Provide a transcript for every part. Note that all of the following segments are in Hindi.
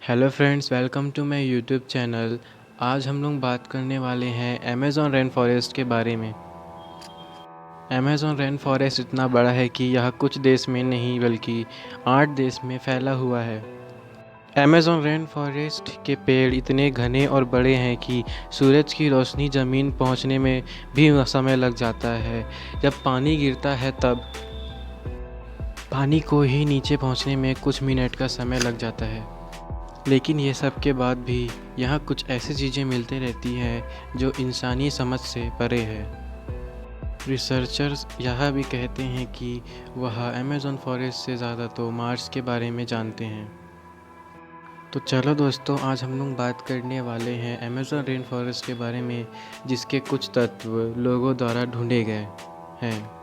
Hello friends, welcome to my YouTube channel. आज हम लोग बात करने वाले हैं अमेज़न रेन फॉरेस्ट के बारे में। अमेज़न रेन फॉरेस्ट इतना बड़ा है कि यह कुछ देश में नहीं बल्कि 8 देश में फैला हुआ है। अमेज़न रेन फॉरेस्ट के पेड़ इतने घने और बड़े हैं कि सूरज की रोशनी ज़मीन पहुंचने में भी समय लग जाता है। जब पानी गिरता है तब पानी को ही नीचे पहुंचने में कुछ मिनट का समय लग जाता है। लेकिन ये सब के बाद भी यहाँ कुछ ऐसी चीज़ें मिलती रहती हैं जो इंसानी समझ से परे है। रिसर्चर्स यह भी कहते हैं कि वह अमेज़न फॉरेस्ट से ज़्यादा तो मार्स के बारे में जानते हैं। तो चलो दोस्तों, आज हम लोग बात करने वाले हैं अमेज़न रेन फॉरेस्ट के बारे में, जिसके कुछ तत्व लोगों द्वारा ढूंढे गए हैं।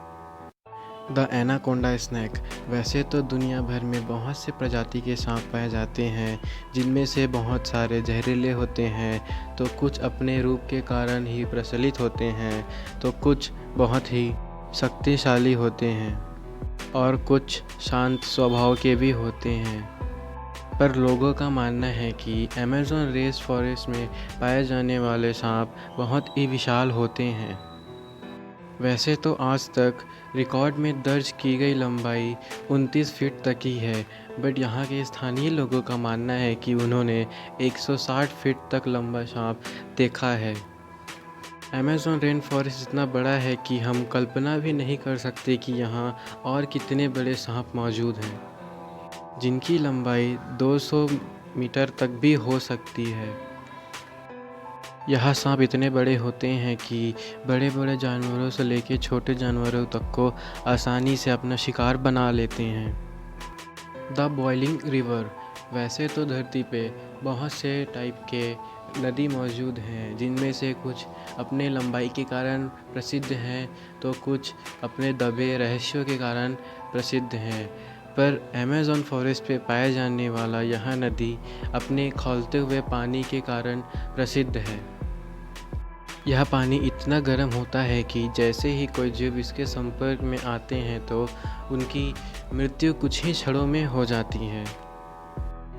The anaconda snack. वैसे तो दुनिया भर में बहुत से प्रजाति के सांप पाए जाते हैं, जिनमें से बहुत सारे जहरीले होते हैं, तो कुछ अपने रूप के कारण ही प्रचलित होते हैं, तो कुछ बहुत ही शक्तिशाली होते हैं और कुछ शांत स्वभाव के भी होते हैं। पर लोगों का मानना है कि अमेज़न रेन फॉरेस्ट में पाए जाने वाले सांप बहुत ही विशाल होते हैं। वैसे तो आज तक रिकॉर्ड में दर्ज की गई लंबाई 29 फीट तक ही है, बट यहाँ के स्थानीय लोगों का मानना है कि उन्होंने 160 फीट तक लंबा सांप देखा है। अमेज़न रेन फॉरेस्ट इतना बड़ा है कि हम कल्पना भी नहीं कर सकते कि यहाँ और कितने बड़े सांप मौजूद हैं, जिनकी लंबाई 200 मीटर तक भी हो सकती है। यह सांप इतने बड़े होते हैं कि बड़े बड़े जानवरों से लेकर छोटे जानवरों तक को आसानी से अपना शिकार बना लेते हैं। The boiling river. वैसे तो धरती पे बहुत से टाइप के नदी मौजूद हैं, जिनमें से कुछ अपने लंबाई के कारण प्रसिद्ध हैं, तो कुछ अपने दबे रहस्यों के कारण प्रसिद्ध हैं। पर अमेज़न फॉरेस्ट पे पाए जाने वाला यह नदी अपने खौलते हुए पानी के कारण प्रसिद्ध है। यह पानी इतना गर्म होता है कि जैसे ही कोई जीव इसके संपर्क में आते हैं तो उनकी मृत्यु कुछ ही क्षणों में हो जाती है।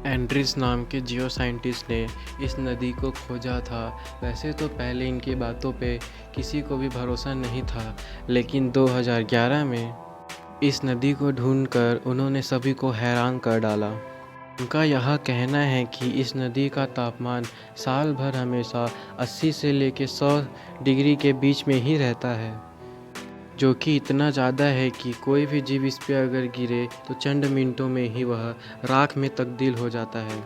एंड्रिस नाम के जियो साइंटिस्ट ने इस नदी को खोजा था। वैसे तो पहले इनकी बातों पे किसी को भी भरोसा नहीं था, लेकिन 2011 में इस नदी को ढूंढकर उन्होंने सभी को हैरान कर डाला। उनका यह कहना है कि इस नदी का तापमान साल भर हमेशा 80 से लेकर 100 डिग्री के बीच में ही रहता है, जो कि इतना ज़्यादा है कि कोई भी जीव इस पे अगर गिरे तो चंद मिनटों में ही वह राख में तब्दील हो जाता है।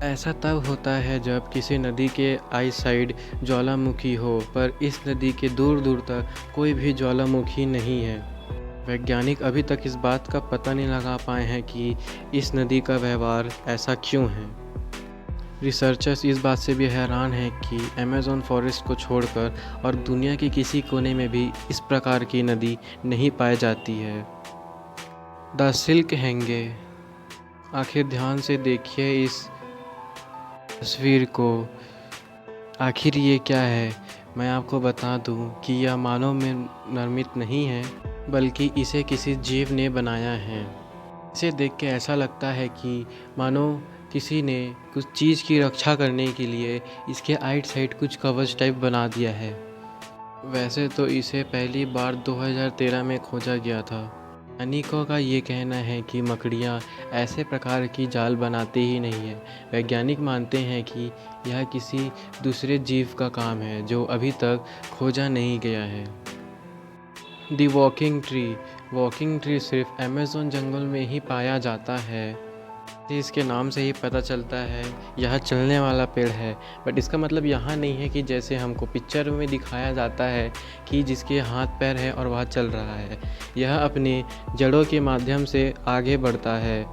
ऐसा तब होता है जब किसी नदी के आई साइड ज्वालामुखी हो, पर इस नदी के दूर दूर तक कोई भी ज्वालामुखी नहीं है। वैज्ञानिक अभी तक इस बात का पता नहीं लगा पाए हैं कि इस नदी का व्यवहार ऐसा क्यों है। रिसर्चर्स इस बात से भी हैरान हैं कि अमेज़न फॉरेस्ट को छोड़कर और दुनिया के किसी कोने में भी इस प्रकार की नदी नहीं पाई जाती है। द सिल्क हैंगे। आखिर ध्यान से देखिए इस तस्वीर को। आखिर ये क्या है? मैं आपको बता दूं कि यह मानव में निर्मित नहीं है, बल्कि इसे किसी जीव ने बनाया है। इसे देख के ऐसा लगता है कि मानो किसी ने कुछ चीज़ की रक्षा करने के लिए इसके आइट साइड कुछ कवच टाइप बना दिया है। वैसे तो इसे पहली बार 2013 में खोजा गया था। वैज्ञानिकों का ये कहना है कि मकड़ियाँ ऐसे प्रकार की जाल बनाती ही नहीं है। वैज्ञानिक मानते हैं कि यह किसी दूसरे जीव का काम है जो अभी तक खोजा नहीं गया है। दी वॉकिंग ट्री। वॉकिंग ट्री सिर्फ अमेज़न जंगल में ही पाया जाता है। इसके नाम से ही पता चलता है यह चलने वाला पेड़ है, बट इसका मतलब यहाँ नहीं है कि जैसे हमको पिक्चर में दिखाया जाता है कि जिसके हाथ पैर है और वह चल रहा है। यह अपने जड़ों के माध्यम से आगे बढ़ता है,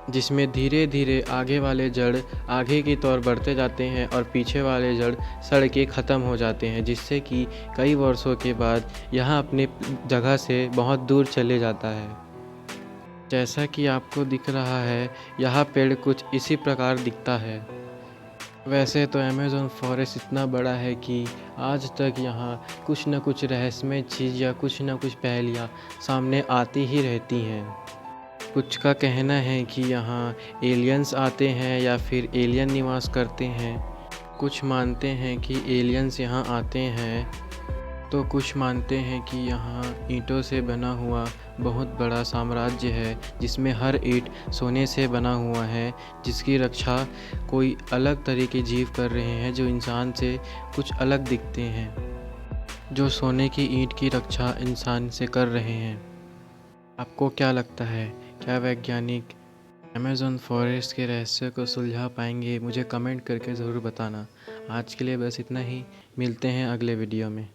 जिसमें धीरे धीरे आगे वाले जड़ आगे की तौर बढ़ते जाते हैं और पीछे वाले जड़ सड़ के ख़त्म हो जाते हैं, जिससे कि कई वर्षों के बाद यह अपने जगह से बहुत दूर चले जाता है। जैसा कि आपको दिख रहा है, यह पेड़ कुछ इसी प्रकार दिखता है। वैसे तो अमेज़न फॉरेस्ट इतना बड़ा है कि आज तक यहाँ कुछ न कुछ रहस्यमय चीज़ या कुछ न कुछ पहेलियाँ सामने आती ही रहती हैं। कुछ का कहना है कि यहाँ एलियंस आते हैं या फिर एलियन निवास करते हैं। कुछ मानते हैं कि एलियंस यहाँ आते हैं, तो कुछ मानते हैं कि यहाँ ईंटों से बना हुआ बहुत बड़ा साम्राज्य है, जिसमें हर ईंट सोने से बना हुआ है, जिसकी रक्षा कोई अलग तरह के जीव कर रहे हैं जो इंसान से कुछ अलग दिखते हैं, जो सोने की ईंट की रक्षा इंसान से कर रहे हैं। आपको क्या लगता है, क्या वैज्ञानिक अमेज़न फॉरेस्ट के रहस्य को सुलझा पाएंगे? मुझे कमेंट करके ज़रूर बताना। आज के लिए बस इतना ही, मिलते हैं अगले वीडियो में।